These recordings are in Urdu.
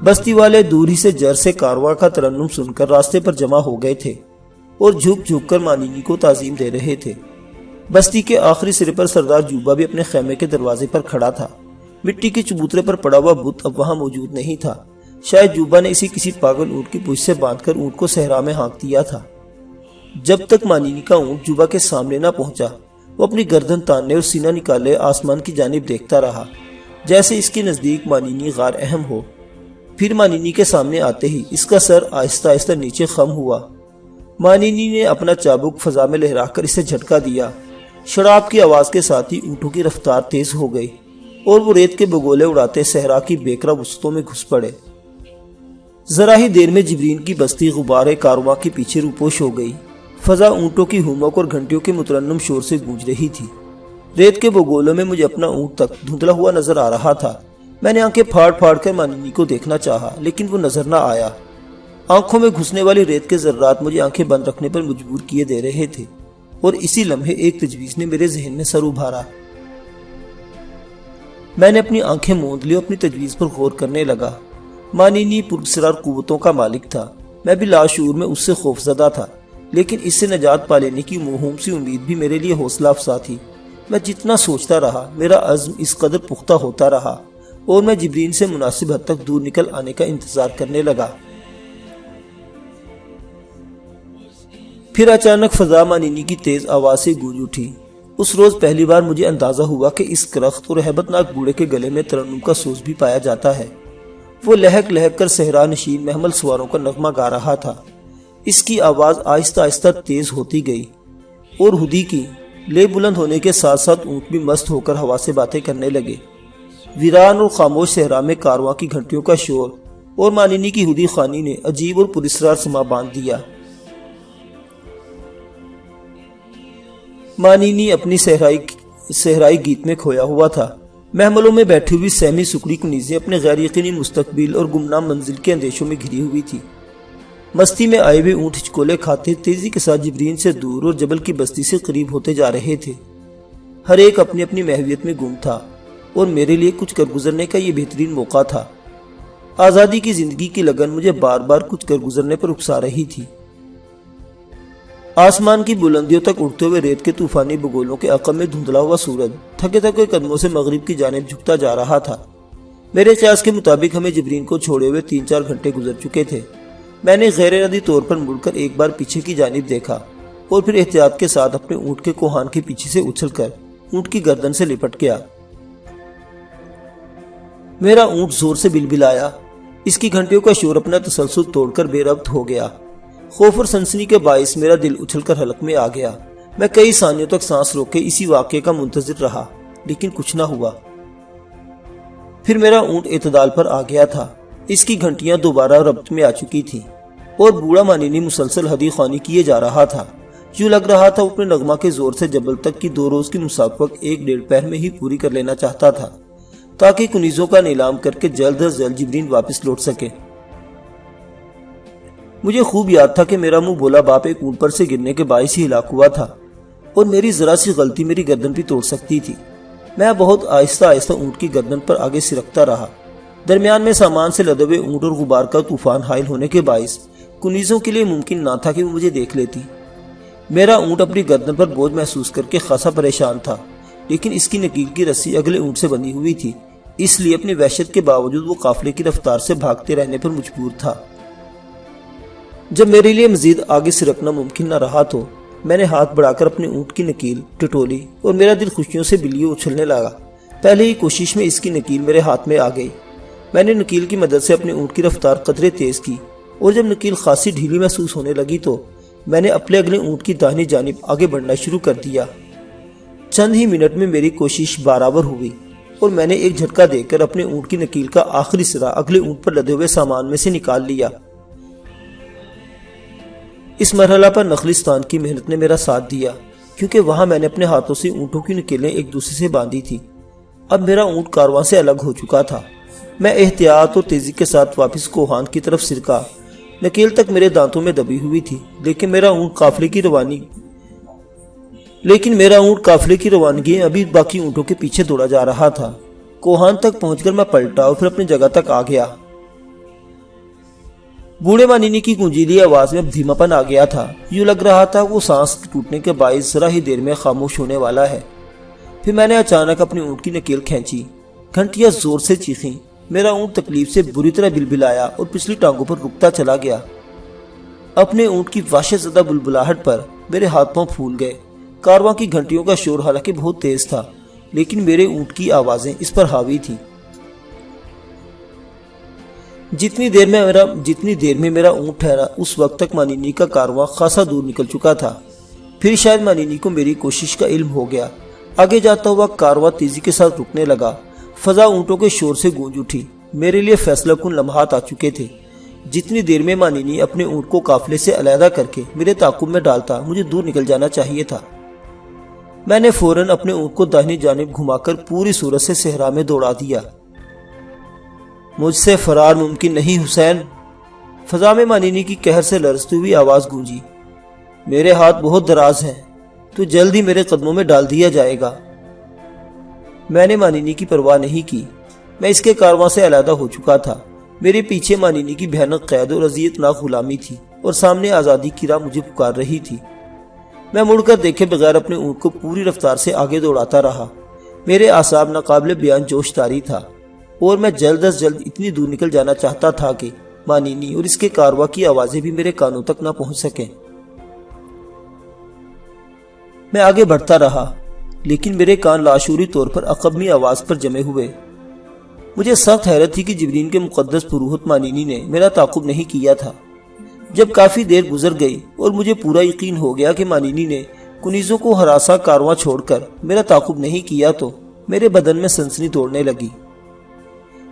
بستی والے دور ہی سے جر سے کارواں کا ترنم سن کر راستے پر جمع ہو گئے تھے اور جھک جھک کر مانینی کو تعظیم دے رہے تھے۔ بستی کے آخری سرے پر سردار جوبا بھی اپنے خیمے کے دروازے پر کھڑا تھا۔ مٹی کے چبوترے پر پڑا ہوا بت اب وہاں موجود نہیں تھا۔ شاید جوبا نے اسے کسی پاگل اونٹ کی پوچھ سے باندھ کر اونٹ کو صحرا میں ہانک دیا تھا۔ جب تک مانینی کا اونٹ جوبا کے سامنے نہ پہنچا، وہ اپنی گردن تاننے اور سینہ نکالے آسمان کی جانب دیکھتا رہا، جیسے اس کے نزدیک مانینی غار اہم ہو۔ پھر مانینی کے سامنے آتے ہی اس کا سر آہستہ آہستہ نیچے خم ہوا۔ مانینی نے اپنا چابک فضا میں لہرا کر اسے جھٹکا دیا۔ شراب کی آواز کے ساتھ ہی اونٹوں کی رفتار تیز ہو گئی اور وہ ریت کے بگولے اڑاتے صحرا کی بیکرا وسطوں میں گھس پڑے۔ ذرا ہی دیر میں جبرین کی بستی غبارے کارواں کے پیچھے روپوش ہو گئی۔ فضا اونٹوں کی ہمک اور گھنٹیوں کے مترنم شور سے گونج رہی تھی۔ ریت کے بگولوں میں مجھے اپنا اونٹ تک دھندلا ہوا نظر آ رہا تھا۔ میں نے آنکھیں پھاڑ پھاڑ کر مانینی کو دیکھنا چاہا، لیکن وہ نظر نہ آیا۔ آنکھوں میں گھسنے والی ریت کے ذرات مجھے آنکھیں بند رکھنے پر مجبور کیے دے رہے تھے، اور اسی لمحے ایک تجویز نے میرے ذہن میں سر ابھارا۔ میں نے اپنی آنکھیں موند لی اور اپنی تجویز پر غور کرنے لگا۔ مانینی پراسرار قوتوں کا مالک تھا۔ میں بھی لاشعور میں اس سے خوف زدہ تھا، لیکن اس سے نجات پا لینے کی موہوم سی امید بھی میرے لیے حوصلہ افزا تھی۔ میں جتنا سوچتا رہا، میرا عزم اس قدر پختہ ہوتا رہا، اور میں جبرین سے مناسب حد تک دور نکل آنے کا انتظار کرنے لگا۔ پھر اچانک فضا مانینی کی تیز آواز سے گونج اٹھی۔ اس روز پہلی بار مجھے اندازہ ہوا کہ اس کرخت اور ہیبت ناک بوڑھے کے گلے میں ترنم کا سوز بھی پایا جاتا ہے۔ وہ لہک لہک کر صحرا نشین محمل سواروں کا نغمہ گا رہا تھا۔ اس کی آواز آہستہ آہستہ تیز ہوتی گئی، اور ہدی کی لے بلند ہونے کے ساتھ ساتھ اونٹ بھی مست ہو کر ہوا سے باتیں کرنے لگے۔ ویران اور خاموش صحرا میں کارواں کی گھنٹیوں کا شور اور مانینی کی ہدی خوانی نے عجیب اور پراسرار سما باندھ دیا۔ مانینی اپنی صحرائی گیت میں کھویا ہوا تھا۔ محملوں میں بیٹھی ہوئی سہمی سکڑی کنیزیں اپنے غیر یقینی مستقبل اور گمنام منزل کے اندیشوں میں گھری ہوئی تھی۔ مستی میں آئے ہوئے اونٹ ہچکولے کھاتے تیزی کے ساتھ جبرین سے دور اور جبل کی بستی سے قریب ہوتے جا رہے تھے۔ ہر ایک اپنی اپنی محویت میں گم تھا، اور میرے لیے کچھ کر گزرنے کا یہ بہترین موقع تھا۔ آزادی کی زندگی کی لگن مجھے بار بار کچھ کر گزرنے پر اکسا رہی تھی۔ آسمان کی بلندیوں تک اڑتے ہوئے ریت کے طوفانی بگولوں کے عقب میں دھندلا ہوا سورج تھکے تھکے قدموں سے مغرب کی جانب جھکتا جا رہا تھا۔ میرے قیاس کے مطابق ہمیں جبرین کو چھوڑے ہوئے 3-4 گھنٹے گزر چکے تھے۔ میں نے غیر ارادی طور پر مڑ کر ایک بار پیچھے کی جانب دیکھا، اور پھر احتیاط کے ساتھ اپنے اونٹ کے کوہان کے پیچھے سے اچھل کر اونٹ کی گردن سے لپٹ گیا۔ میرا اونٹ زور سے بلبلایا۔ اس کی گھنٹیوں کا شور اپنا تسلسل توڑ کر بے ربط ہو گیا۔ خوف اور سنسنی کے باعث میرا دل اچھل کر حلق میں آ گیا۔ میں کئی ثانیوں تک سانس روکے اسی واقعے کا منتظر رہا، لیکن کچھ نہ ہوا۔ پھر میرا اونٹ اعتدال پر آ گیا تھا۔ اس کی گھنٹیاں دوبارہ ربط میں آ چکی تھی، اور بوڑھا مانینی مسلسل ہدی خوانی کیے جا رہا تھا۔ یوں لگ رہا تھا وہ اپنے نغمہ کے زور سے جبل تک کی 2 روز کی مسافت 1-1.5 پہر میں ہی پوری کر لینا چاہتا تھا، تاکہ کنیزوں کا نیلام کر کے جلد از جلد جبرین واپس لوٹ سکے۔ مجھے خوب یاد تھا کہ میرا منہ بولا باپ ایک اونٹ پر سے گرنے کے باعث ہی ہلاک ہوا تھا، اور میری ذرا سی غلطی میری گردن بھی توڑ سکتی تھی۔ میں بہت آہستہ آہستہ اونٹ کی گردن پر آگے سرکتا رہا۔ درمیان میں سامان سے لدے ہوئے اونٹ اور غبار کا طوفان حائل ہونے کے باعث کنیزوں کے لیے ممکن نہ تھا کہ وہ مجھے دیکھ لیتی۔ میرا اونٹ اپنی گردن پر بوجھ محسوس کر کے خاصا پریشان تھا، لیکن اس کی نکیل کی رسی اگلے اونٹ سے بندھی ہوئی تھی، اس لیے اپنی وحشت کے باوجود وہ قافلے کی رفتار سے بھاگتے رہنے پر مجبور تھا۔ جب میرے لیے مزید آگے سرکنا ممکن نہ رہا تو میں نے ہاتھ بڑھا کر اپنے اونٹ کی نکیل ٹٹولی، اور میرا دل خوشیوں سے بلیوں اچھلنے لگا۔ پہلے ہی کوشش میں اس کی نکیل میرے ہاتھ میں آ گئی۔ میں نے نکیل کی مدد سے اپنے اونٹ کی رفتار قدرے تیز کی، اور جب نکیل خاصی ڈھیلی محسوس ہونے لگی تو میں نے اپنے اگلے اونٹ کی داہنی جانب آگے بڑھنا شروع کر دیا۔ چند ہی منٹ میں میری کوشش برابر ہوئی، اور میں نے ایک جھٹکا دے کر اپنے اونٹ کی نکیل کا آخری سرا اگلے اونٹ پر لدے ہوئے سامان میں سے نکال لیا۔ اس مرحلہ پر نخلستان کی محنت نے میرا ساتھ دیا، کیونکہ وہاں میں نے اپنے ہاتھوں سے اونٹوں کی نکیلیں ایک دوسرے سے باندھی تھی۔ اب میرا اونٹ کارواں سے الگ ہو چکا تھا۔ میں احتیاط اور تیزی کے ساتھ واپس کوہان کی طرف سرکا۔ نکیل تک میرے دانتوں میں دبی ہوئی تھی، لیکن میرا اونٹ قافلے کی روانگی ابھی باقی اونٹوں کے پیچھے دوڑا جا رہا تھا۔ کوہان تک پہنچ کر میں پلٹا اور پھر اپنی جگہ تک آ گیا۔ بوڑھے مانینی کی گونجیلی آواز میں اب دھیماپن آ گیا تھا۔ یوں لگ رہا تھا وہ سانس ٹوٹنے کے باعث ذرا ہی دیر میں خاموش ہونے والا ہے۔ پھر میں نے اچانک اپنی اونٹ کی نکیل کھینچی۔ گھنٹیاں زور سے چیخیں۔ میرا اونٹ تکلیف سے بری طرح بلبلایا اور پچھلی ٹانگوں پر رکتا چلا گیا۔ اپنے اونٹ کی وحشت زدہ بلبلاہٹ پر میرے ہاتھ پاؤں پھول گئے۔ کارواں کی گھنٹیوں کا شور حالانکہ بہت تیز تھا، لیکن میرے اونٹ کی آوازیں اس پر حاوی تھیں۔ جتنی دیر میں میرا اونٹ ٹھہرا، اس وقت تک مانینی کا کارواں خاصا دور نکل چکا تھا۔ پھر شاید مانینی کو میری کوشش کا علم ہو گیا۔ آگے جاتا ہوا کارواں تیزی کے ساتھ رکنے لگا۔ فضا اونٹوں کے شور سے گونج اٹھی۔ میرے لیے فیصلہ کن لمحات آ چکے تھے۔ جتنی دیر میں مانینی اپنے اونٹ کو قافلے سے علیحدہ کر کے میرے تعاقب میں ڈالتا، مجھے دور نکل جانا چاہیے تھا۔ میں نے فوراً اپنے اونٹ کو داہنی جانب گھما کر پوری صورت سے صحرا میں دوڑا دیا۔ مجھ سے فرار ممکن نہیں حسین، فضا میں مانینی کی قہر سے لرزتی ہوئی آواز گونجی۔ میرے ہاتھ بہت دراز ہیں، تو جلد ہی میرے قدموں میں ڈال دیا جائے گا۔ میں نے مانینی کی پرواہ نہیں کی۔ میں اس کے کارواں سے علیحدہ ہو چکا تھا۔ میرے پیچھے مانینی کی بھیانک قید اور اذیتناک غلامی تھی، اور سامنے آزادی کی راہ مجھے پکار رہی تھی۔ میں مڑ کر دیکھے بغیر اپنے اونٹ کو پوری رفتار سے آگے دوڑاتا رہا۔ میرے اعصاب ناقابل بیان جوش طاری تھا، اور میں جلد از جلد اتنی دور نکل جانا چاہتا تھا کہ مانینی اور اس کے کارواں کی آوازیں بھی میرے کانوں تک نہ پہنچ سکیں۔ میں آگے بڑھتا رہا، لیکن میرے کان لاشعوری طور پر عقبی آواز پر جمے ہوئے۔ مجھے سخت حیرت تھی کہ جبرین کے مقدس پروہت مانینی نے میرا تعاقب نہیں کیا تھا۔ جب کافی دیر گزر گئی اور مجھے پورا یقین ہو گیا کہ مانینی نے کنیزوں کو ہراساں کارواں چھوڑ کر میرا تعاقب نہیں کیا، تو میرے بدن میں سنسنی توڑنے لگی۔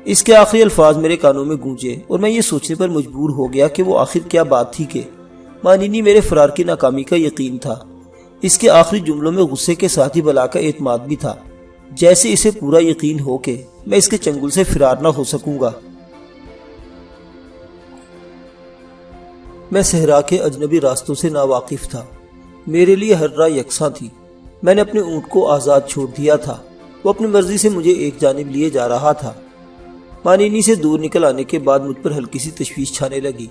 اس کے آخری الفاظ میرے کانوں میں گونجے، اور میں یہ سوچنے پر مجبور ہو گیا کہ وہ آخر کیا بات تھی کہ مانینی میرے فرار کی ناکامی کا یقین تھا۔ اس کے آخری جملوں میں غصے کے ساتھ ہی بلا کا اعتماد بھی تھا، جیسے اسے پورا یقین ہو کہ میں اس کے چنگل سے فرار نہ ہو سکوں گا۔ میں صحرا کے اجنبی راستوں سے ناواقف تھا۔ میرے لیے ہر راہ یکساں تھی۔ میں نے اپنے اونٹ کو آزاد چھوڑ دیا تھا۔ وہ اپنی مرضی سے مجھے ایک جانب لیے جا رہا تھا۔ مانینی سے دور نکل آنے کے بعد مجھ پر ہلکی سی تشویش چھانے لگی۔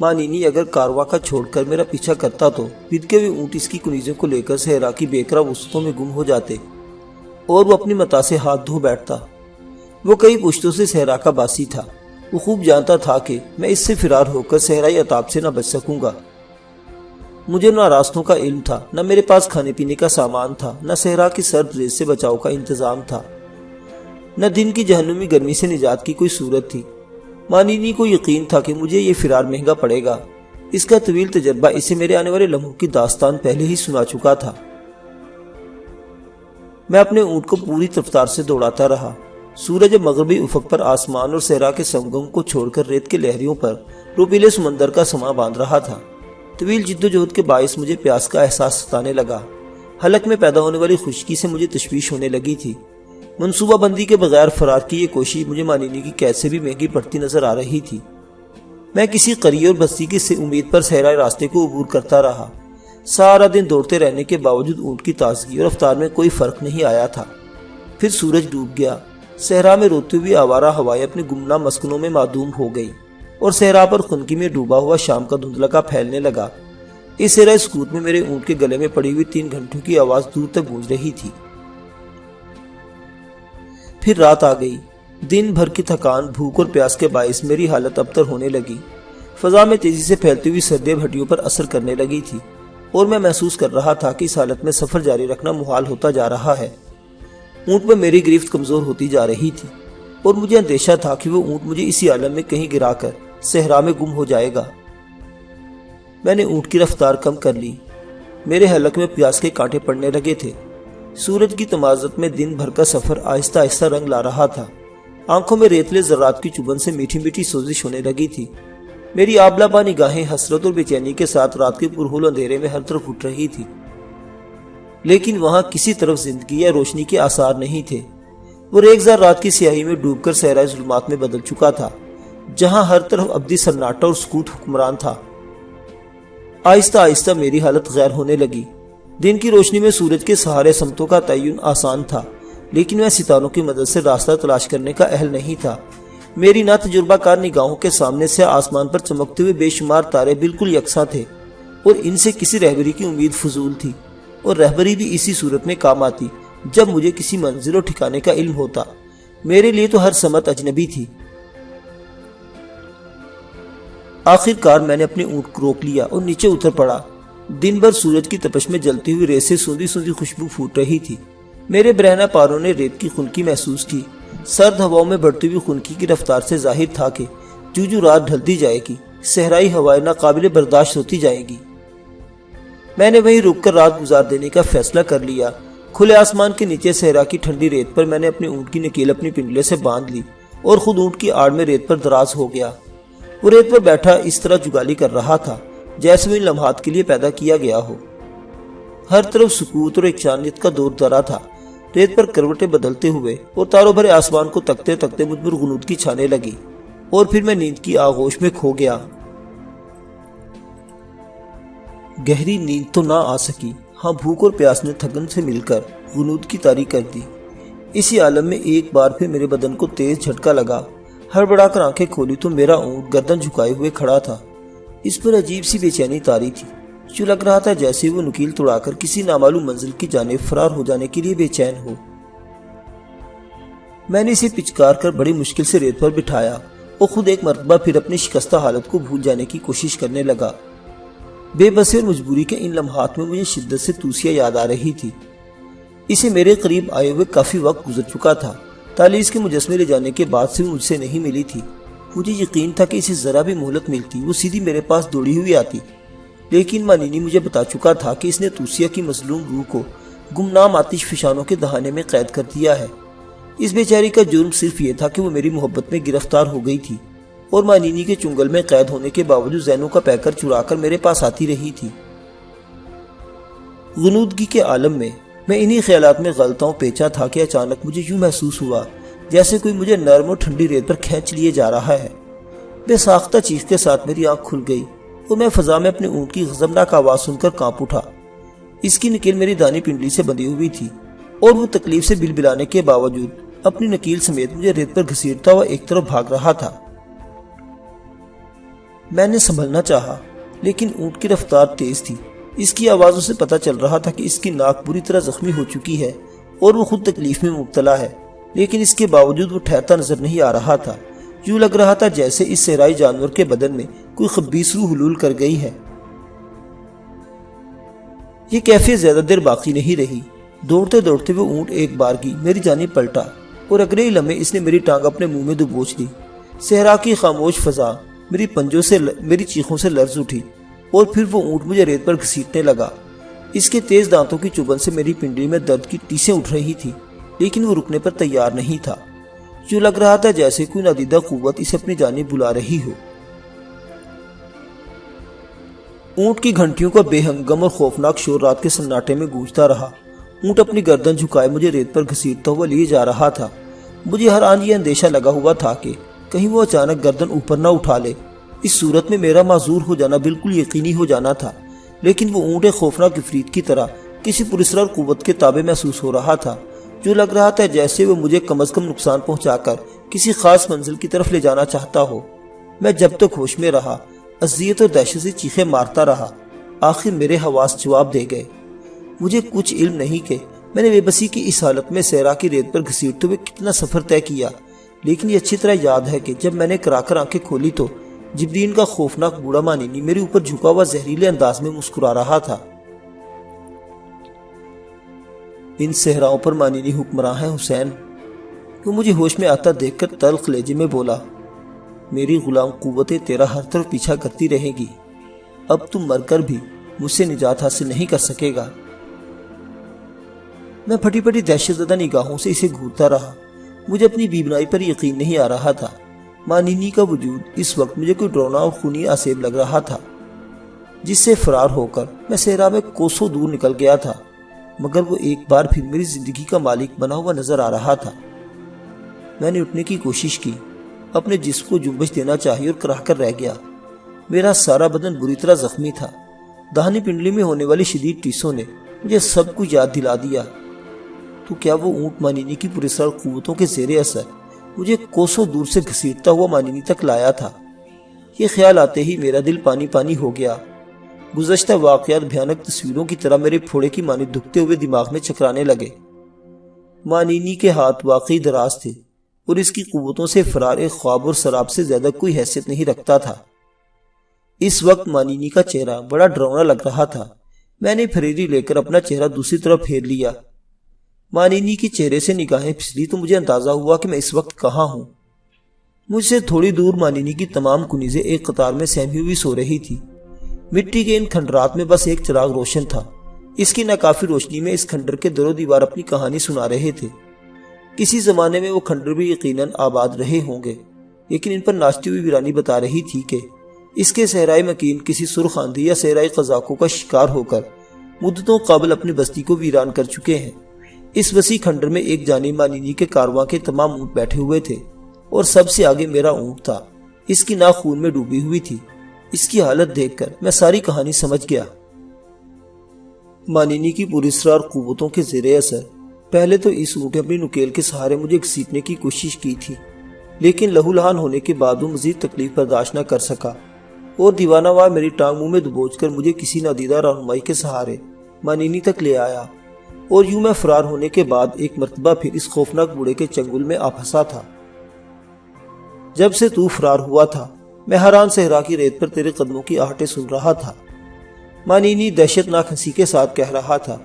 مانینی اگر کارواں کا چھوڑ کر میرا پیچھا کرتا تو بدکے ہوئے اونٹ اس کی کنیزوں کو لے کر صحرا کی بےقرار وسطوں میں گم ہو جاتے، اور وہ اپنی متاع سے ہاتھ دھو بیٹھتا۔ وہ کئی پشتوں سے صحرا کا باسی تھا۔ وہ خوب جانتا تھا کہ میں اس سے فرار ہو کر صحرائی عطاب سے نہ بچ سکوں گا۔ مجھے نہ راستوں کا علم تھا، نہ میرے پاس کھانے پینے کا سامان تھا، نہ صحرا کی سرد ریت سے بچاؤ کا انتظام تھا، نہ دن کی جہنمی گرمی سے نجات کی کوئی صورت تھی۔ مانینی کو یقین تھا کہ مجھے یہ فرار مہنگا پڑے گا۔ اس کا طویل تجربہ اسے میرے آنے والے لمحوں کی داستان پہلے ہی سنا چکا تھا۔ میں اپنے اونٹ کو پوری رفتار سے دوڑاتا رہا۔ سورج مغربی افق پر آسمان اور صحرا کے سنگم کو چھوڑ کر ریت کے لہریوں پر روپیلے سمندر کا سما باندھ رہا تھا۔ طویل جدوجہد کے باعث مجھے پیاس کا احساس ستانے لگا۔ حلق میں پیدا ہونے والی خشکی سے مجھے تشویش ہونے لگی تھی۔ منصوبہ بندی کے بغیر فرار کی یہ کوشش مجھے مانینی کی قید سے بھی مہنگی پڑتی نظر آ رہی تھی۔ میں کسی قریے اور بستی کی امید پر صحرائی راستے کو عبور کرتا رہا۔ سارا دن دوڑتے رہنے کے باوجود اونٹ کی تازگی اور رفتار میں کوئی فرق نہیں آیا تھا۔ پھر سورج ڈوب گیا۔ صحرا میں روتی ہوئی آوارہ ہوائیں اپنے گمنام مسکنوں میں معدوم ہو گئی، اور صحرا پر خنکی میں ڈوبا ہوا شام کا دھندلکا پھیلنے لگا۔ اس صحرائی سکوت میں میرے اونٹ کے گلے میں پڑی ہوئی 3 گھنٹوں کی آواز دور تک گونج رہی تھی۔ پھر رات آ گئی۔ دن بھر کی تھکان، بھوک اور پیاس کے باعث میری حالت ابتر ہونے لگی۔ فضا میں تیزی سے پھیلتی ہوئی سردیاں ہڈیوں پر اثر کرنے لگی تھی، اور میں محسوس کر رہا تھا کہ اس حالت میں سفر جاری رکھنا محال ہوتا جا رہا ہے۔ اونٹ میں میری گرفت کمزور ہوتی جا رہی تھی، اور مجھے اندیشہ تھا کہ وہ اونٹ مجھے اسی عالم میں کہیں گرا کر صحرا میں گم ہو جائے گا۔ میں نے اونٹ کی رفتار کم کر لی۔ میرے حلق میں پیاس کے کانٹے پڑنے لگے تھے۔ سورج کی تمازت میں دن بھر کا سفر آہستہ آہستہ رنگ لا رہا تھا۔ آنکھوں میں ریتلے ذرات کی چبھن سے میٹھی میٹھی سوزش ہونے لگی تھی۔ میری آبلابا نگاہیں حسرت اور بے چینی کے ساتھ رات کے پرہول اندھیرے میں ہر طرف اٹھ رہی تھی، لیکن وہاں کسی طرف زندگی یا روشنی کے آثار نہیں تھے۔ وہ ریگزار رات کی سیاہی میں ڈوب کر صحرائی ظلمات میں بدل چکا تھا، جہاں ہر طرف ابدی سناٹا اور سکوت حکمران تھا۔ آہستہ آہستہ میری حالت غیر ہونے لگی۔ دن کی روشنی میں سورج کے سہارے سمتوں کا تعین آسان تھا، لیکن میں ستاروں کی مدد سے راستہ تلاش کرنے کا اہل نہیں تھا۔ میری نا تجربہ کار نگاہوں کے سامنے سے آسمان پر چمکتے ہوئے بے شمار تارے بالکل یکساں تھے اور ان سے کسی رہبری کی امید فضول تھی، اور رہبری بھی اسی صورت میں کام آتی جب مجھے کسی منزل و ٹھکانے کا علم ہوتا۔ میرے لیے تو ہر سمت اجنبی تھی۔ آخر کار میں نے اپنے اونٹ کو روک لیا اور نیچے اتر پڑا۔ دن بھر سورج کی تپش میں جلتی ہوئی ریت سے سوندھی سوندھی خوشبو پھوٹ رہی تھی۔ میرے برہنہ پاروں نے ریت کی خنکی محسوس کی۔ سرد ہواؤں میں بڑھتی ہوئی خنکی کی رفتار سے ظاہر تھا کہ جو رات ڈھلتی جائے گی، صحرائی ہوائیں ناقابل برداشت ہوتی جائیں گی۔ میں نے وہیں رک کر رات گزار دینے کا فیصلہ کر لیا۔ کھلے آسمان کے نیچے صحرا کی ٹھنڈی ریت پر میں نے اپنے اونٹ کی نکیل اپنی پنڈلے سے باندھ لی اور خود اونٹ کی آڑ میں ریت پر دراز ہو گیا۔ وہ ریت پر بیٹھا اس طرح جگالی کر رہا تھا جیسے وہ ان لمحات کے لیے پیدا کیا گیا ہو۔ ہر طرف سکوت اور ایکچانیت کا دور دورہ تھا۔ ریت پر کروٹیں بدلتے ہوئے اور تاروں بھرے آسمان کو تکتے تکتے مجھ پر غنود کی چھانے لگی اور پھر میں نیند کی آغوش میں کھو گیا۔ گہری نیند تو نہ آ سکی، ہاں بھوک اور پیاس نے تھکن سے مل کر غنود کی تاری کر دی۔ اسی عالم میں ایک بار پھر میرے بدن کو تیز جھٹکا لگا۔ ہڑبڑا کر آنکھیں کھولی تو میرا اونٹ گردن جھکائے ہوئے کھڑا تھا۔ اس پر عجیب سی بے چینی تاری تھی، جو لگ رہا تھا جیسے وہ نکیل توڑا کر کسی نامعلوم منزل کی جانب فرار ہو جانے کے لیے بے چین ہو۔ میں نے اسے پچکار کر بڑی مشکل سے ریت پر بٹھایا اور خود ایک مرتبہ پھر اپنی شکستہ حالت کو بھول جانے کی کوشش کرنے لگا۔ بے بسی اور مجبوری کے ان لمحات میں مجھے شدت سے توسیہ یاد آ رہی تھی۔ اسے میرے قریب آئے ہوئے کافی وقت گزر چکا تھا۔ تالیس کے مجسمے لے جانے کے بعد سے وہ مجھ سے نہیں ملی تھی۔ مجھے یقین تھا کہ اسے ذرا بھی مہلت ملتی وہ سیدھی میرے پاس دوڑی ہوئی آتی، لیکن مانینی مجھے بتا چکا تھا کہ اس نے توسیہ کی مظلوم روح کو گمنام آتش فشانوں کے دہانے میں قید کر دیا ہے۔ اس بیچاری کا جرم صرف یہ تھا کہ وہ میری محبت میں گرفتار ہو گئی تھی اور مانینی کے چنگل میں قید ہونے کے باوجود زینوں کا پیکر چرا کر میرے پاس آتی رہی تھی۔ غنودگی کے عالم میں میں انہی خیالات میں غلطاؤں پیچا تھا کہ اچانک مجھے یوں محسوس ہوا جیسے کوئی مجھے نرم اور ٹھنڈی ریت پر کھینچ لیے جا رہا ہے۔ بے ساختہ چیخ کے ساتھ میری آنکھ کھل گئی اور میں فضا میں اپنے اونٹ کی غضبناک آواز سن کر کانپ اٹھا۔ اس کی نکیل میری دانی پنڈلی سے بندھی ہوئی تھی اور وہ تکلیف سے بلبلانے کے باوجود اپنی نکیل سمیت مجھے ریت پر گھسیٹتا ہوا ایک طرف بھاگ رہا تھا۔ میں نے سنبھلنا چاہا، لیکن اونٹ کی رفتار تیز تھی۔ اس کی آوازوں سے پتہ چل رہا تھا کہ اس کی ناک بری طرح زخمی ہو چکی ہے اور وہ خود تکلیف میں مبتلا ہے، لیکن اس کے باوجود وہ ٹھہرتا نظر نہیں آ رہا تھا۔ یوں لگ رہا تھا جیسے اس صحرائی جانور کے بدن میں کوئی خبیث روح حلول کر گئی ہے۔ یہ کیفیت زیادہ دیر باقی نہیں رہی۔ دوڑتے دوڑتے وہ اونٹ ایک بارگی میری جانب پلٹا اور اگلے ہی لمحے اس نے میری ٹانگ اپنے منہ میں دبوچ لی۔ صحرا کی خاموش فضا میری پنجوں سے میری چیخوں سے لرز اٹھی اور پھر وہ اونٹ مجھے ریت پر گھسیٹنے لگا۔ اس کے تیز دانتوں کی چبھن سے میری پنڈلی میں درد کی ٹیسیں اٹھ رہی تھی، لیکن وہ رکنے پر تیار نہیں تھا۔ یوں لگ رہا تھا جیسے کوئی نادیدہ قوت اسے اپنی جانب بلا رہی ہو۔ اونٹ کی گھنٹیوں کا بے ہنگم اور خوفناک شور رات کے سناٹے میں گونجتا رہا۔ اونٹ اپنی گردن جھکائے مجھے ریت پر گھسیٹتا ہوا لیے جا رہا تھا۔ مجھے ہر آن یہ اندیشہ لگا ہوا تھا کہ کہیں وہ اچانک گردن اوپر نہ اٹھا لے۔ اس صورت میں میرا معذور ہو جانا بالکل یقینی ہو جانا تھا، لیکن وہ اونٹ ایک خوفناک عفریت کی طرح کسی پراسرار قوت کے تابع محسوس ہو رہا تھا، جو لگ رہا تھا جیسے وہ مجھے کم از کم نقصان پہنچا کر کسی خاص منزل کی طرف لے جانا چاہتا ہو۔ میں جب تک ہوش میں رہا اذیت اور دہشت سے چیخیں مارتا رہا۔ آخر میرے حواس جواب دے گئے۔ مجھے کچھ علم نہیں کہ میں نے بے بسی کی اس حالت میں صحرا کی ریت پر گھسیٹتے ہوئے کتنا سفر طے کیا، لیکن یہ اچھی طرح یاد ہے کہ جب میں نے کرا کر آنکھیں کھولی تو جبرین کا خوفناک بوڑھا مانینی میرے اوپر جھکا ہوا زہریلے انداز میں مسکرا رہا تھا۔ ان صحراؤں پر مانینی حکمراں ہے حسین۔ وہ مجھے ہوش میں آتا دیکھ کر تلخ لہجے میں بولا، میری غلام قوتیں تیرا ہر طرف پیچھا کرتی رہے گی، اب تم مر کر بھی مجھ سے نجات حاصل نہیں کر سکے گا۔ میں پھٹی پھٹی دہشت زدہ نگاہوں سے اسے گھورتا رہا۔ مجھے اپنی بیبنائی پر یقین نہیں آ رہا تھا۔ مانینی کا وجود اس وقت مجھے کوئی ڈراؤنا اور خونی آسیب لگ رہا تھا، جس سے فرار ہو کر میں صحرا میں کوسوں دور نکل گیا تھا، مگر وہ ایک بار پھر میری زندگی کا مالک بنا ہوا نظر آ رہا تھا۔ میں نے اٹھنے کی کوشش کی، اپنے جسم کو جنبش دینا چاہی اور کراہ کر رہ گیا۔ میرا سارا بدن بری طرح زخمی تھا۔ داہنی پنڈلی میں ہونے والی شدید ٹیسوں نے مجھے سب کچھ یاد دلا دیا۔ تو کیا وہ اونٹ مانینی کی پراسرار قوتوں کے زیر اثر مجھے کوسوں دور سے گھسیٹتا ہوا مانینی تک لایا تھا۔ یہ خیال آتے ہی میرا دل پانی پانی ہو گیا۔ گزشتہ واقعات بھیانک تصویروں کی طرح میرے پھوڑے کی مانند دکھتے ہوئے دماغ میں چکرانے لگے۔ مانینی کے ہاتھ واقعی دراز تھے اور اس کی قوتوں سے فرار ایک خواب اور سراب سے زیادہ کوئی حیثیت نہیں رکھتا تھا۔ اس وقت مانینی کا چہرہ بڑا ڈراؤنا لگ رہا تھا۔ میں نے پھریری لے کر اپنا چہرہ دوسری طرف پھیر لیا۔ مانینی کے چہرے سے نگاہیں پھسلی تو مجھے اندازہ ہوا کہ میں اس وقت کہاں ہوں۔ مجھ سے تھوڑی دور مانینی کی تمام کنیزیں ایک قطار میں سہمی ہوئی سو رہی تھی۔ مٹی کے ان کھنڈرات میں بس ایک چراغ روشن تھا۔ اس کی ناکافی روشنی میں اس کھنڈر کے در و دیوار اپنی کہانی سنا رہے تھے۔ کسی زمانے میں وہ کھنڈر بھی یقیناً آباد رہے ہوں گے، لیکن ان پر ناشتی ہوئی ویرانی بتا رہی تھی کہ اس کے صحرائے مکین کسی سرخ آندھی یا صحرائی قزاقوں کا شکار ہو کر مدتوں قبل اپنی بستی کو ویران کر چکے ہیں۔ اس وسیع کھنڈر میں ایک جانب مانینی کے کارواں کے تمام اونٹ بیٹھے ہوئے تھے اور سب سے آگے میرا اونٹ تھا۔ اس کی ناک خون میں ڈوبی ہوئی تھی۔ اس کی حالت دیکھ کر میں ساری کہانی سمجھ گیا۔ مانینی کی پراسرار قوتوں کے زیر اثر پہلے تو اس اونٹ نے اپنی نکیل کے سہارے مجھے گھسیٹنے کی کوشش کی تھی، لیکن لہو لہان ہونے کے بعد وہ مزید تکلیف برداشت نہ کر سکا اور دیوانہ وار میری ٹانگ منہ میں دبوچ کر مجھے کسی نادیدہ رہنمائی کے سہارے مانینی تک لے آیا، اور یوں میں فرار ہونے کے بعد ایک مرتبہ پھر اس خوفناک بوڑھے کے چنگل میں آ پھنسا تھا۔ جب سے تو فرار ہوا تھا میں حیران صحرا کی ریت پر تیرے قدموں کی آہٹیں سن رہا تھا۔ مانینی دہشت ناک ہنسی کے ساتھ کہہ رہا تھا۔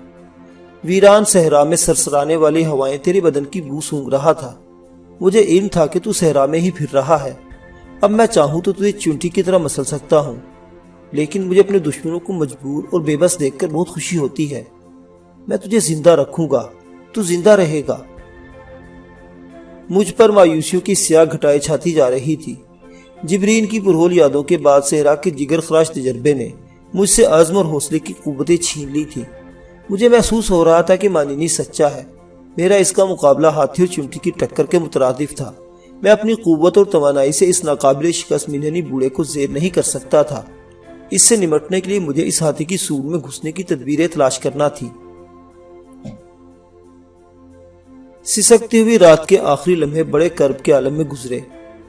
ویران صحرا میں سرسرانے والی ہوائیں تیرے بدن کی بو سونگ رہا تھا۔ مجھے علم تھا کہ تو صحرا میں ہی پھر رہا ہے۔ اب میں چاہوں تو تجھے چونٹی کی طرح مسل سکتا ہوں، لیکن مجھے اپنے دشمنوں کو مجبور اور بے بس دیکھ کر بہت خوشی ہوتی ہے۔ میں تجھے زندہ رکھوں گا، تو زندہ رہے گا۔ مجھ پر مایوسیوں کی سیاہ گھٹائیں چھاتی جا رہی تھی۔ جبرین کی پرہول یادوں کے بعد صحرا کے جگر خراش تجربے نے مجھ سے عزم اور حوصلے کی قوتیں چھین لی تھی۔ مجھے محسوس ہو رہا تھا کہ مانینی سچا ہے۔ میرا اس کا مقابلہ ہاتھی اور چمٹی کی ٹکر کے مترادف تھا۔ میں اپنی قوت اور توانائی سے اس ناقابل شکست منحنی بوڑھے کو زیر نہیں کر سکتا تھا۔ اس سے نمٹنے کے لیے مجھے اس ہاتھی کی سوڑ میں گھسنے کی تدبیریں تلاش کرنا تھی۔ سسکتی ہوئی رات کے آخری لمحے بڑے کرب کے عالم میں گزرے۔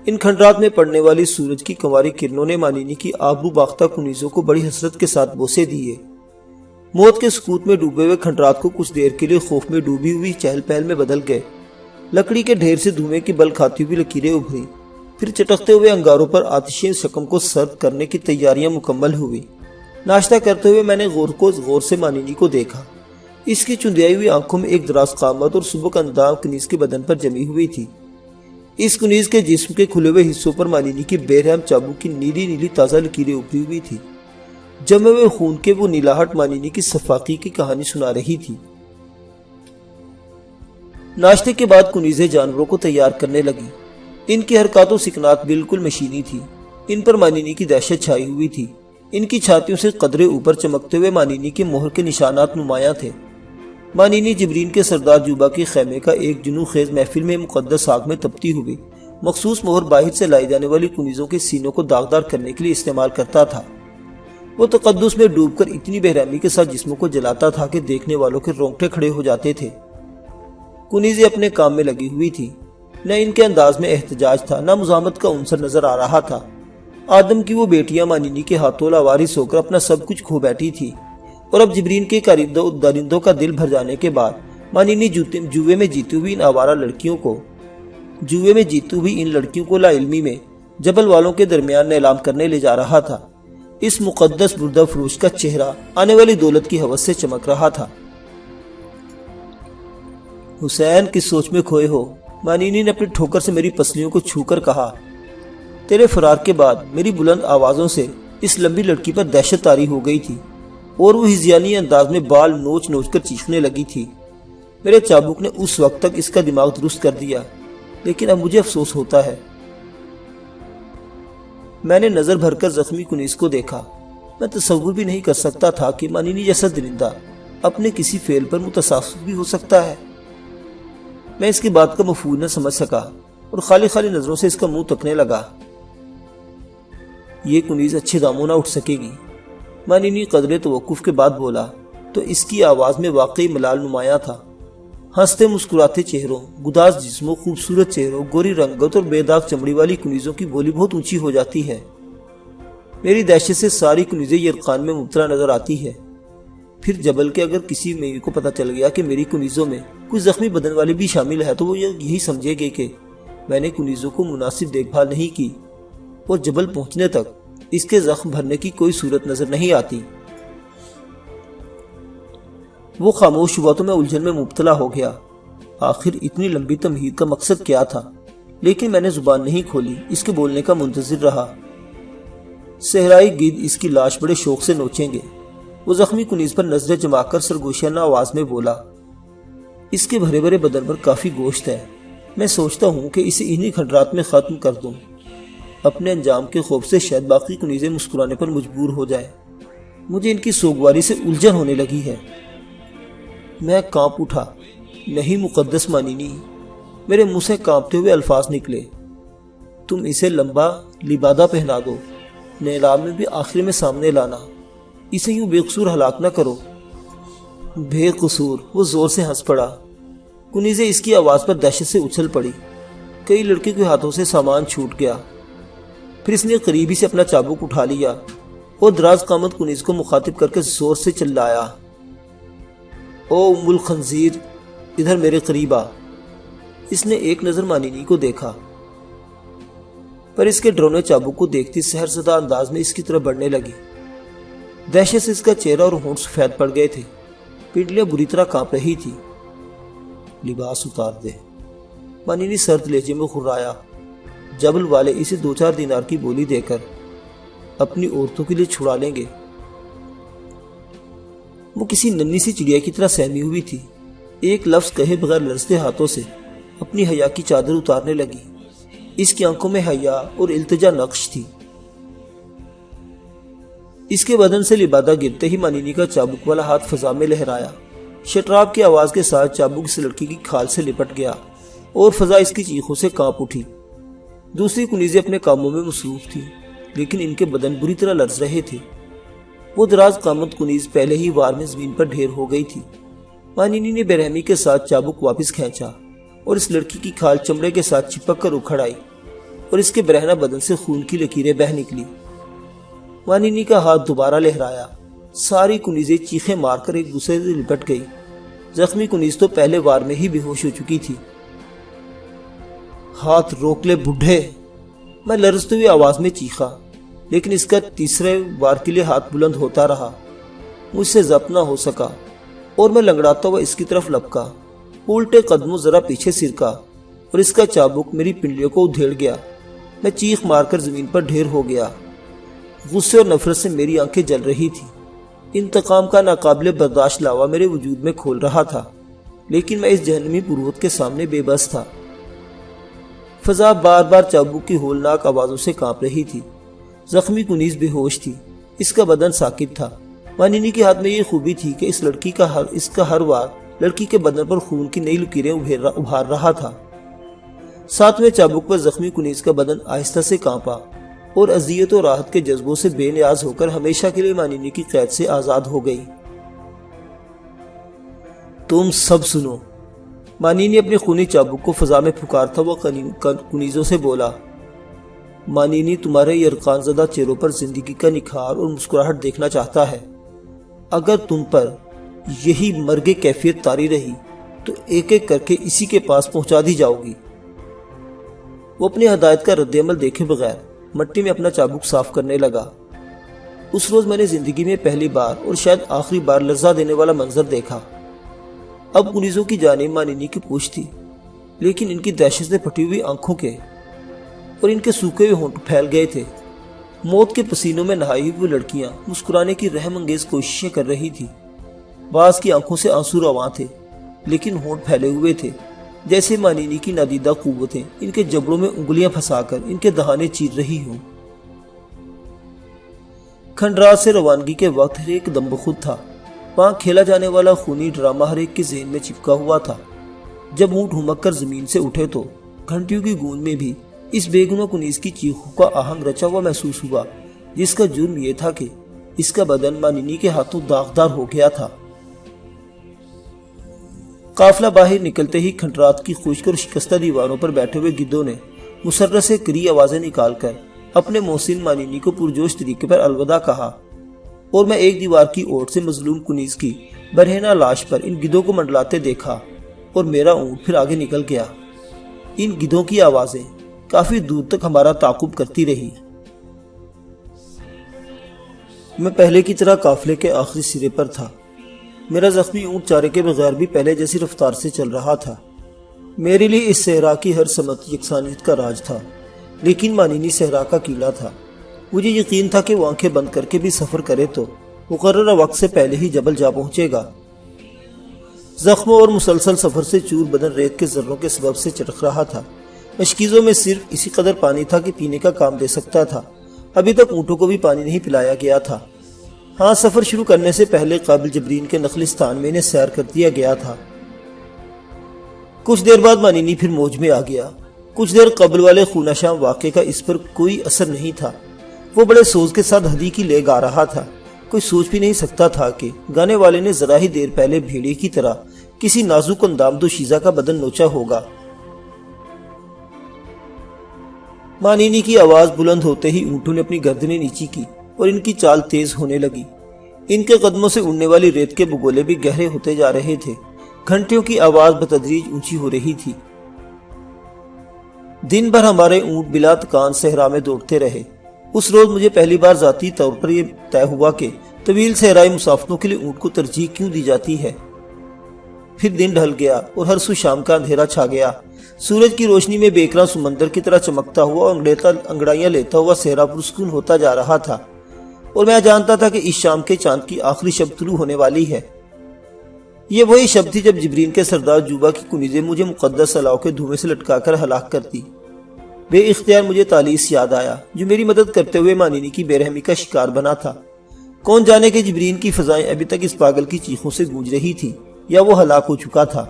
ان کھنڈرات میں پڑنے والی سورج کی کنواری کرنوں نے مانینی کی آبرو باختہ کنیزوں کو بڑی حسرت کے ساتھ بوسے دیے۔ موت کے سکوت میں ڈوبے ہوئے کھنڈرات کو کچھ دیر کے لیے خوف میں ڈوبی ہوئی چہل پہل میں بدل گئے۔ لکڑی کے ڈھیر سے دھوئیں کی بل کھاتی ہوئی لکیریں ابھری، پھر چٹکتے ہوئے انگاروں پر آتشین شکم کو سرد کرنے کی تیاریاں مکمل ہوئی۔ ناشتہ کرتے ہوئے میں نے غور سے مانینی کو دیکھا۔ اس کی چندیائی ہوئی آنکھوں میں ایک دراز قامت اور سبک اندام کنیز کے بدن پر جمی ہوئی تھی۔ اس کنیز کے جسم کے کھلے ہوئے حصوں پر مانینی کی بے رحم چابک کی نیلی نیلی تازہ لکیریں ابھری ہوئی تھی۔ جمے ہوئے خون کے وہ نیلاہٹ مانینی کی صفاقی کی کہانی سنا رہی تھی۔ ناشتے کے بعد کنیزیں جانوروں کو تیار کرنے لگی۔ ان کی حرکات و سکنات بالکل مشینی تھی۔ ان پر مانینی کی دہشت چھائی ہوئی تھی۔ ان کی چھاتیوں سے قدرے اوپر چمکتے ہوئے مانینی کے مہر کے نشانات نمایاں تھے۔ مانینی جبرین کے سردار جوبا کے خیمے کا ایک جنوں خیز محفل میں مقدس آگ میں تپتی ہوئی مخصوص مہر باہر سے لائی جانے والی کنیزوں کے سینوں کو داغدار کرنے کے لیے استعمال کرتا تھا۔ وہ تقدس میں ڈوب کر اتنی بےرحمی کے ساتھ جسموں کو جلاتا تھا کہ دیکھنے والوں کے رونگٹے کھڑے ہو جاتے تھے۔ کنیزیں اپنے کام میں لگی ہوئی تھی۔ نہ ان کے انداز میں احتجاج تھا، نہ مزاحمت کا عنصر نظر آ رہا تھا۔ آدم کی وہ بیٹیاں مانینی کے ہاتھوں لاوارث ہو کر اپنا سب کچھ کھو بیٹھی تھی، اور اب جبرین کے درندوں کا دل بھر جانے کے بعد مانینی جوئے میں جیتی ہوئی ان آوارہ لڑکیوں کو لا علمی میں جبل والوں کے درمیان نیلام کرنے لے جا رہا تھا۔ اس مقدس بردہ فروش کا چہرہ آنے والی دولت کی ہوس سے چمک رہا تھا۔ حسین کس سوچ میں کھوئے ہو؟ مانینی نے اپنی ٹھوکر سے میری پسلیوں کو چھو کر کہا۔ تیرے فرار کے بعد میری بلند آوازوں سے اس لمبی لڑکی پر دہشت طاری ہو گئی تھی، اور وہ ہزیانی انداز میں بال نوچ نوچ کر چیخنے لگی تھی۔ میرے چابک نے اس وقت تک اس کا دماغ درست کر دیا، لیکن اب مجھے افسوس ہوتا ہے۔ میں نے نظر بھر کر زخمی کنیز کو دیکھا۔ میں تصور بھی نہیں کر سکتا تھا کہ مانینی جیسا درندہ اپنے کسی فعل پر متصاثر بھی ہو سکتا ہے۔ میں اس کی بات کا مفہوم نہ سمجھ سکا اور خالی خالی نظروں سے اس کا منہ تکنے لگا۔ یہ کنیز اچھے داموں نہ اٹھ سکے گی، مانینی قدرے توقف کے بعد بولا، تو اس کی آواز میں واقعی ملال نمایاں تھا۔ ہنستے مسکراتے چہروں، گداز جسموں، خوبصورت چہروں، گوری رنگت اور بے داغ چمڑی والی کنیزوں کی بولی بہت اونچی ہو جاتی ہے۔ میری دہشت سے ساری کنیزیں یرقان میں مبتلا نظر آتی ہے۔ پھر جبل کے اگر کسی میوی کو پتہ چل گیا کہ میری کنیزوں میں کچھ زخمی بدن والے بھی شامل ہے تو وہ یہی سمجھے گے کہ میں نے کنیزوں کو مناسب دیکھ بھال نہیں کی، اور جبل پہنچنے تک اس کے زخم بھرنے کی کوئی صورت نظر نہیں آتی۔ وہ خاموش ہوا تو میں الجھن میں مبتلا ہو گیا۔ آخر اتنی لمبی تمہید کا مقصد کیا تھا؟ لیکن میں نے زبان نہیں کھولی، اس کے بولنے کا منتظر رہا۔ صحرائی گدھ اس کی لاش بڑے شوق سے نوچیں گے۔ وہ زخمی کنیز پر نظریں جما کر سرگوشیانہ آواز میں بولا، اس کے بھرے بھرے بدن پر کافی گوشت ہے، میں سوچتا ہوں کہ اسے انہی کھنڈرات میں ختم کر دوں۔ اپنے انجام کے خوف سے شاید باقی کنیزیں مسکرانے پر مجبور ہو جائے۔ مجھے ان کی سوگواری سے الجھن ہونے لگی ہے۔ میں کانپ اٹھا۔ نہیں مقدس مانینی، میرے منہ سے کانپتے ہوئے الفاظ نکلے، تم اسے لمبا لبادہ پہنا دو، نیلام میں بھی آخر میں سامنے لانا، اسے یوں بے قصور ہلاک نہ کرو۔ بے قصور؟ وہ زور سے ہنس پڑا۔ کنیزیں اس کی آواز پر دہشت سے اچھل پڑی۔ کئی لڑکے کے ہاتھوں سے سامان چھوٹ گیا۔ پھر اس نے قریبی سے اپنا چابک اٹھا لیا اور دراز قامت کنیز کو مخاطب کر کے زور سے چلایا، او ام الخنزیر، ادھر میرے قریب آ۔ اس نے ایک نظر مانینی کو دیکھا، پر اس کے ڈرونے چابک کو دیکھتی سحر زدہ انداز میں اس کی طرف بڑھنے لگی۔ دہشت سے اس کا چہرہ اور ہونٹ سفید پڑ گئے تھے، پنڈلیاں بری طرح کانپ رہی تھی۔ لباس اتار دے، مانینی سرد لہجے میں خرایا۔ جبل والے اسے 2-4 دینار کی بولی دے کر اپنی عورتوں کے لیے چھڑا لیں گے۔ وہ کسی ننھی سی چڑیا کی طرح سہمی ہوئی تھی، ایک لفظ کہے بغیر لرزتے ہاتھوں سے اپنی حیا کی چادر اتارنے لگی۔ اس کی آنکھوں میں حیا اور التجا نقش تھی۔ اس کے بدن سے لبادہ گرتے ہی مانینی کا چابک والا ہاتھ فضا میں لہرایا۔ شٹراب کی آواز کے ساتھ چابک اس لڑکی کی کھال سے لپٹ گیا اور فضا اس کی چیخوں سے کانپ اٹھی۔ دوسری کنیزیں اپنے کاموں میں مصروف تھی، لیکن ان کے بدن بری طرح لرز رہے تھے۔ وہ دراز قامت کنیز پہلے ہی وار میں زمین پر ڈھیر ہو گئی تھی۔ مانینی نے بے رحمی کے ساتھ چابک واپس کھینچا اور اس لڑکی کی کھال چمڑے کے ساتھ چپک کر اکھڑ آئی اور اس کے برہنہ بدن سے خون کی لکیریں بہہ نکلی۔ مانینی کا ہاتھ دوبارہ لہرایا۔ ساری کنیزیں چیخیں مار کر ایک دوسرے سے لپٹ گئی۔ زخمی کنیز تو پہلے وار میں ہی بے ہوش ہو چکی تھی۔ ہاتھ روک لے بڈھے، میں لرزتے ہوئے آواز میں چیخا، لیکن اس کا تیسرے وار کے لیے ہاتھ بلند ہوتا رہا۔ مجھ سے ضبط نہ ہو سکا اور میں لنگڑاتا ہوا اس کی طرف لپکا، الٹے قدموں ذرا پیچھے سرکا اور اس کا چابک میری پنڈلیوں کو ادھیڑ گیا۔ میں چیخ مار کر زمین پر ڈھیر ہو گیا۔ غصے اور نفرت سے میری آنکھیں جل رہی تھی۔ انتقام کا ناقابل برداشت لاوا میرے وجود میں کھول رہا تھا، لیکن میں اس جہنمی پروت کے سامنے بے بس تھا۔ فضا بار بار چابک کی ہولناک آوازوں سے کانپ رہی تھی۔ زخمی کنیز بے ہوش تھی، اس کا بدن ساکت تھا۔ مانینی کے ہاتھ میں یہ خوبی تھی کہ اس کا ہر وار لڑکی کے بدن پر خون کی نئی لکیریں ابھار رہا تھا۔ 7ویں چابک پر زخمی کنیز کا بدن آہستہ سے کانپا اور اذیت و راحت کے جذبوں سے بے نیاز ہو کر ہمیشہ کے لیے مانینی کی قید سے آزاد ہو گئی۔ تم سب سنو، مانینی اپنے خونی چابک کو فضا میں پھکارتا ہوا کنیزوں سے بولا، مانینی تمہارے یرقان زدہ چہروں پر زندگی کا نکھار اور مسکراہٹ دیکھنا چاہتا ہے۔ اگر تم پر یہی مرگ کیفیت طاری رہی تو ایک ایک کر کے اسی کے پاس پہنچا دی جاؤ گی۔ وہ اپنی ہدایت کا رد عمل دیکھے بغیر مٹی میں اپنا چابک صاف کرنے لگا۔ اس روز میں نے زندگی میں پہلی بار اور شاید آخری بار لرزا دینے والا منظر دیکھا۔ اب کنیزوں کی جانب مانینی کی پوچھ تھی، لیکن ان کی دہشت سے پھٹی ہوئی آنکھوں کے اور ان کے سوکھے ہوئے ہونٹ پھیل گئے تھے۔ موت کے پسینوں میں نہائی ہوئی لڑکیاں مسکرانے کی رحم انگیز کوششیں کر رہی تھی۔ بعض کی آنکھوں سے آنسو رواں تھے، لیکن ہونٹ پھیلے ہوئے تھے، جیسے مانینی کی نادیدہ قوتیں ان کے جبڑوں میں انگلیاں پھنسا کر ان کے دہانے چیر رہی ہوں۔ کھنڈرات سے روانگی کے وقت ہر ایک دم بخود تھا۔ وہاں کھیلا جانے والا خونی ڈرامہ ہر ایک کے ذہن میں چپکا ہوا تھا۔ جب اونٹ ہمک کر زمین سے اٹھے تو گھنٹیوں کی گونج میں بھی اس بے گناہ کنیز کی چیخوں کا آہنگ رچا ہوا محسوس ہوا، جس کا جرم یہ تھا کہ اس کا بدن مانینی کے ہاتھوں داغدار ہو گیا تھا۔ قافلہ باہر نکلتے ہی کھنڈرات کی خشک اور شکستہ دیواروں پر بیٹھے ہوئے گدوں نے مسرت سے کری آوازیں نکال کر اپنے محسن مانینی کو پرجوش طریقے پر الوداع کہا، اور میں ایک دیوار کی اوٹ سے مظلوم کنیز کی برہنہ لاش پر ان گدوں کو منڈلاتے دیکھا اور میرا اونٹ پھر آگے نکل گیا۔ ان گدوں کی آوازیں کافی دور تک ہمارا تعاقب کرتی رہی۔ میں پہلے کی طرح قافلے کے آخری سرے پر تھا۔ میرا زخمی اونٹ چارے کے بغیر بھی پہلے جیسی رفتار سے چل رہا تھا۔ میرے لیے اس صحرا کی ہر سمت یکسانیت کا راج تھا، لیکن مانینی صحرا کا کیلا تھا۔ مجھے یقین تھا کہ وہ آنکھیں بند کر کے بھی سفر کرے تو مقررہ وقت سے پہلے ہی جبل جا پہنچے گا۔ زخموں اور مسلسل سفر سے چور بدن ریت کے ذروں کے سبب سے چٹک رہا تھا۔ مشکیزوں میں صرف اسی قدر پانی تھا کہ پینے کا کام دے سکتا تھا۔ ابھی تک اونٹوں کو بھی پانی نہیں پلایا گیا تھا۔ ہاں، سفر شروع کرنے سے پہلے قابل جبرین کے نخلستان میں انہیں سیر کر دیا گیا تھا۔ کچھ دیر بعد مانینی پھر موج میں آ گیا۔ کچھ دیر قبل والے خونہ شام واقعے کا اس پر کوئی اثر نہیں تھا۔ وہ بڑے سوز کے ساتھ ہدی کی لے گا رہا تھا۔ کوئی سوچ بھی نہیں سکتا تھا کہ گانے والے نے ذرا ہی دیر پہلے بھیڑے کی طرح کسی نازک اندام دوشیزہ کا بدن نوچا ہوگا۔ مانینی کی آواز بلند ہوتے ہی اونٹوں نے اپنی گردنیں نیچی کی اور ان کی چال تیز ہونے لگی۔ ان کے قدموں سے اڑنے والی ریت کے بگولے بھی گہرے ہوتے جا رہے تھے۔ گھنٹیوں کی آواز بتدریج اونچی ہو رہی تھی۔ دن بھر ہمارے اونٹ بلا تکان صحرا میں دوڑتے رہے۔ اس روز مجھے پہلی بار ذاتی طور پر یہ طے ہوا کہ طویل صحرائی مسافروں کے لیے اونٹ کو ترجیح کیوں دی جاتی ہے۔ پھر دن ڈھل گیا اور ہر سو شام کا اندھیرا چھا گیا۔ سورج کی روشنی میں بیکراں سمندر کی طرح چمکتا ہوا اور انگڑائیاں لیتا ہوا صحرا پرسکون ہوتا جا رہا تھا، اور میں جانتا تھا کہ اس شام کے چاند کی آخری شب طلوع ہونے والی ہے۔ یہ وہی شب تھی جب جبرین کے سردار جوبا کی کنیزیں مجھے مقدس صلاح کے دھوئیں سے لٹکا کر ہلاک کرتی۔ بے اختیار مجھے تالیس یاد آیا، جو میری مدد کرتے ہوئے مانینی کی بے رحمی کا شکار بنا تھا۔ کون جانے کہ جبرین کی فضائیں ابھی تک اس پاگل کی چیخوں سے گونج رہی تھی یا وہ ہلاک ہو چکا تھا۔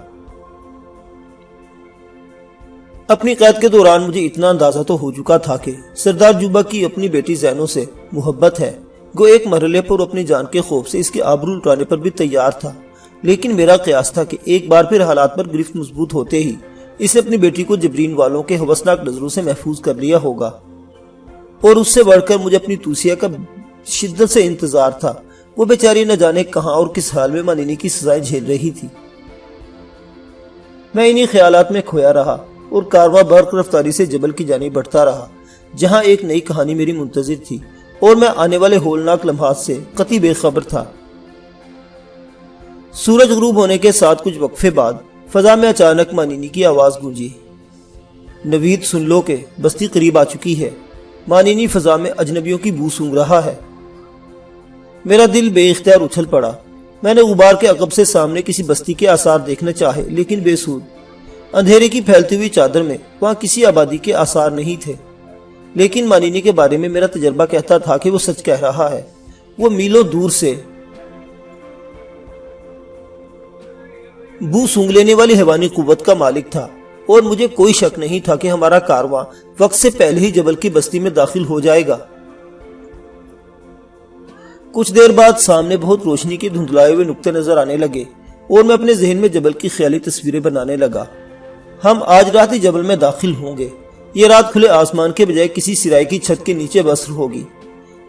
اپنی قید کے دوران مجھے اتنا اندازہ تو ہو چکا تھا کہ سردار جوبا کی اپنی بیٹی زینو سے محبت ہے۔ گو ایک مرحلے پر اپنی جان کے خوف سے اس کے آبرو لٹانے پر بھی تیار تھا، لیکن میرا قیاس تھا کہ ایک بار پھر حالات پر گرفت مضبوط ہوتے ہی اس نے اپنی بیٹی کو جبرین والوں کے ہوسناک نظروں سے محفوظ کر لیا ہوگا۔ اور اس سے بڑھ کر مجھے اپنی توسیہ کا شدت سے انتظار تھا۔ وہ بیچاری نہ جانے کہاں اور کس حال میں مانینی کی سزائیں جھیل رہی تھی۔ میں انہی خیالات میں کھویا رہا اور کارواں برق رفتاری سے جبل کی جانب بڑھتا رہا، جہاں ایک نئی کہانی میری منتظر تھی، اور میں آنے والے ہولناک لمحات سے قطعی بے خبر تھا۔ سورج غروب ہونے کے ساتھ کچھ وقفے بعد فضا میں اچانک مانینی کی آواز گونجی، نوید سن لو کہ بستی قریب آ چکی ہے۔ مانینی فضا میں اجنبیوں کی بو سونگ رہا ہے۔ میرا دل بے اختیار اچھل پڑا۔ میں نے غبار کے عقب سے سامنے کسی بستی کے آثار دیکھنا چاہے، لیکن بے سود۔ اندھیرے کی پھیلتی ہوئی چادر میں وہاں کسی آبادی کے آثار نہیں تھے، لیکن مانینی کے بارے میں میرا تجربہ کہتا تھا کہ وہ سچ کہہ رہا ہے۔ وہ میلوں دور سے بو سونگ لینے والی حیوانی قوت کا مالک تھا، اور مجھے کوئی شک نہیں تھا کہ ہمارا کارواں وقت سے پہلے ہی جبل کی بستی میں داخل ہو جائے گا۔ کچھ دیر بعد سامنے بہت روشنی کے دھندلائے ہوئے نقطے نظر آنے لگے، اور میں اپنے ذہن میں جبل کی خیالی تصویریں بنانے لگا۔ ہم آج رات ہی جبل میں داخل ہوں گے۔ یہ رات کھلے آسمان کے بجائے کسی سرائی کی چھت کے نیچے بسر ہوگی۔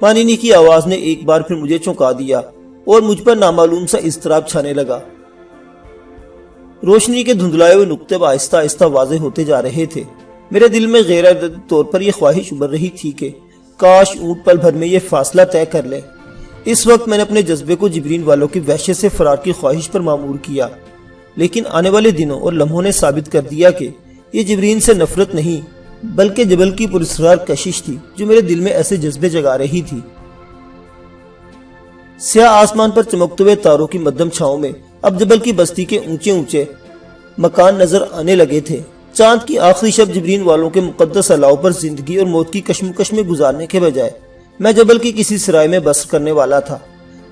مانینی کی آواز نے ایک بار پھر مجھے چونکا دیا اور مجھ پر نامعلوم سا اضطراب چھانے لگا۔ روشنی کے دھندلائے ہوئے نقطے آہستہ آہستہ واضح ہوتے جا رہے تھے۔ میرے دل میں غیر ارادی طور پر یہ خواہش ابھر رہی تھی کہ کاش اونٹ پل بھر میں یہ فاصلہ طے کر لے۔ اس وقت میں نے اپنے جذبے کو جبرین والوں کی وحشت سے فرار کی خواہش پر معمور کیا، لیکن آنے والے دنوں اور لمحوں نے ثابت کر دیا کہ یہ جبرین سے نفرت نہیں بلکہ جبل کی پراسرار کشش تھی جو میرے دل میں ایسے جذبے جگا رہی تھی۔ سیاہ آسمان پر چمکتے ہوئے تاروں کی مدھم چھاؤں میں اب جبل کی بستی کے اونچے اونچے مکان نظر آنے لگے تھے۔ چاند کی آخری شب جبرین والوں کے مقدس علاؤ پر زندگی اور موت کی کشمکش میں گزارنے کے بجائے میں جبل کی کسی سرائے میں بسر کرنے والا تھا۔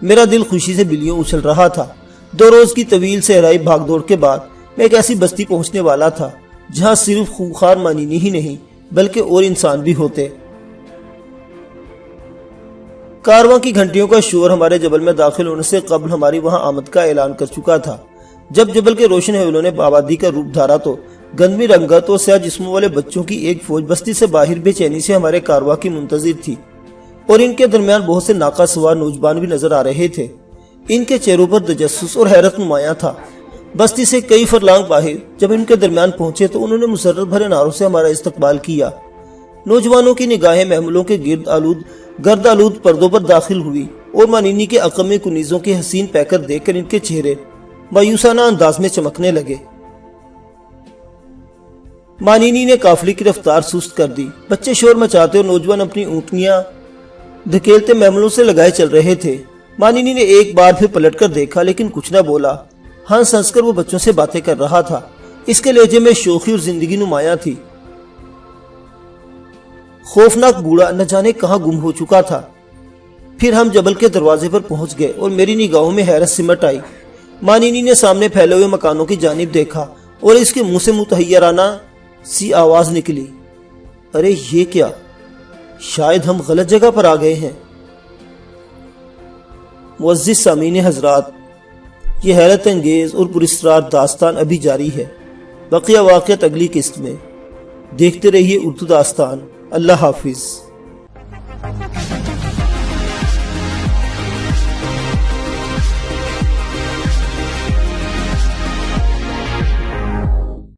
میرا دل خوشی سے بلیوں اچھل رہا تھا۔ 2 روز کی طویل صحرائی بھاگ دوڑ کے بعد میں ایک ایسی بستی پہنچنے والا تھا جہاں صرف خوخار مانینی ہی نہیں بلکہ اور انسان بھی ہوتے۔ کارواں کی گھنٹیوں کا شور ہمارے جبل میں داخل ہونے سے قبل ہماری وہاں آمد کا اعلان کر چکا تھا۔ جب جبل کے روشن حویلوں نے آبادی کا روپ دھارا تو گندمی رنگت اور سیاہ جسموں والے بچوں کی ایک فوج بستی سے باہر بے چینی سے ہمارے کارواں کی منتظر تھی، اور ان کے درمیان بہت سے ناقہ سوار نوجوان بھی نظر آ رہے تھے۔ ان کے چہروں پر تجسس اور حیرت نمایاں تھا۔ بستی سے کئی فرلانگ باہر جب ان کے درمیان پہنچے تو انہوں نے مسرت بھرے نعروں سے ہمارا استقبال کیا۔ نوجوانوں کی نگاہیں محملوں کے گرد آلود پردوں پر داخل ہوئی اور مانینی کے عقب میں کنیزوں کے حسین پیکر دیکھ کر ان کے چہرے مایوسانہ انداز میں چمکنے لگے۔ مانینی نے قافلے کی رفتار سست کر دی۔ بچے شور مچاتے اور نوجوان اپنی اونٹنیاں دھکیلتے محملوں سے لگائے چل رہے تھے۔ مانینی نے ایک بار پھر پلٹ کر دیکھا لیکن کچھ نہ بولا۔ ہنس ہنس کر وہ بچوں سے باتیں کر رہا تھا۔ اس کے لہجے میں شوخی اور زندگی نمایاں تھی۔ خوفناک بوڑھا نہ جانے کہاں گم ہو چکا تھا۔ پھر ہم جبل کے دروازے پر پہنچ گئے اور میری نگاہوں میں حیرت سمٹ آئی۔ مانینی نے سامنے پھیلے ہوئے مکانوں کی جانب دیکھا اور اس کے منہ سے متحیرانہ سی آواز نکلی، ارے یہ کیا؟ شاید ہم غلط جگہ پر آ گئے ہیں۔ معزز سامعین حضرات، یہ حیرت انگیز اور پراسرار داستان ابھی جاری ہے۔ بقیہ واقعات اگلی قسط میں۔ دیکھتے رہیے اردو داستان۔ اللہ حافظ۔